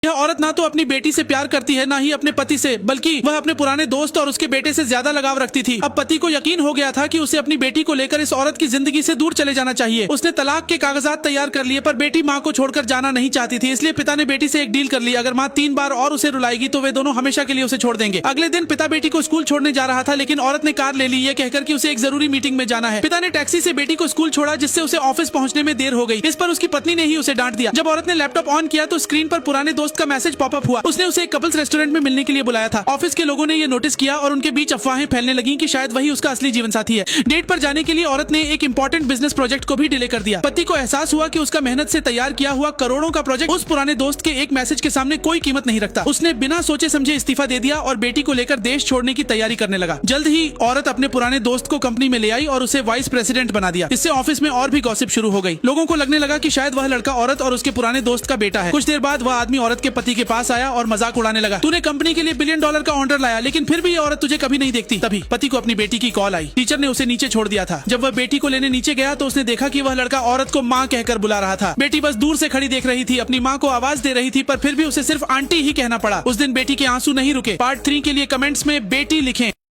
यह औरत ना तो अपनी बेटी से प्यार करती है ना ही अपने पति से, बल्कि वह अपने पुराने दोस्त और उसके बेटे से ज्यादा लगाव रखती थी। अब पति को यकीन हो गया था कि उसे अपनी बेटी को लेकर इस औरत की जिंदगी से दूर चले जाना चाहिए। उसने तलाक के कागजात तैयार कर लिए, पर बेटी माँ को छोड़कर जाना नहीं चाहती थी। इसलिए पिता ने बेटी से एक डील कर ली, अगर माँ 3 बार और उसे रुलाएगी तो वे दोनों हमेशा के लिए उसे छोड़ देंगे। अगले दिन पिता बेटी को स्कूल छोड़ने जा रहा था, लेकिन औरत ने कार ले ली, ये कहकर कि उसे एक जरूरी मीटिंग में जाना है। पिता ने टैक्सी से बेटी को स्कूल छोड़ा, जिससे उसे ऑफिस पहुंचने में देर हो गई। इस पर उसकी पत्नी ने ही उसे डांट दिया। जब औरत ने लैपटॉप ऑन किया तो स्क्रीन पर पुराने दोस्त का मैसेज पॉपअप हुआ। उसने उसे एक कपल्स रेस्टोरेंट में मिलने के लिए बुलाया था। ऑफिस के लोगों ने ये नोटिस किया और उनके बीच अफवाहें फैलने लगी कि शायद वही उसका असली जीवन साथी है। डेट पर जाने के लिए औरत ने एक इंपॉर्टेंट बिजनेस प्रोजेक्ट को भी डिले कर दिया। पति को एहसास हुआ कि उसका मेहनत से तैयार किया हुआ करोड़ों का प्रोजेक्ट उस पुराने दोस्त के एक मैसेज के सामने कोई कीमत नहीं रखता। उसने बिना सोचे समझे इस्तीफा दे दिया और बेटी को लेकर देश छोड़ने की तैयारी करने लगा। जल्द ही औरत अपने पुराने दोस्त को कंपनी में ले आई और उसे वाइस प्रेसिडेंट बना दिया। इससे ऑफिस में और भी गॉसिप शुरू हो गई। लोगों को लगने लगा कि शायद वह लड़का औरत और उसके पुराने दोस्त का बेटा है। कुछ देर बाद वह आदमी औरत के पति के पास आया और मजाक उड़ाने लगा। तूने कंपनी के लिए $1 बिलियन का ऑर्डर लाया, लेकिन फिर भी ये औरत तुझे कभी नहीं देखती। तभी पति को अपनी बेटी की कॉल आई। टीचर ने उसे नीचे छोड़ दिया था। जब वह बेटी को लेने नीचे गया तो उसने देखा कि वह लड़का औरत को माँ कहकर बुला रहा था। बेटी बस दूर से खड़ी देख रही थी, अपनी माँ को आवाज दे रही थी, पर फिर भी उसे सिर्फ आंटी ही कहना पड़ा। उस दिन बेटी के आंसू नहीं रुके। पार्ट 3 के लिए कमेंट्स में बेटी लिखें।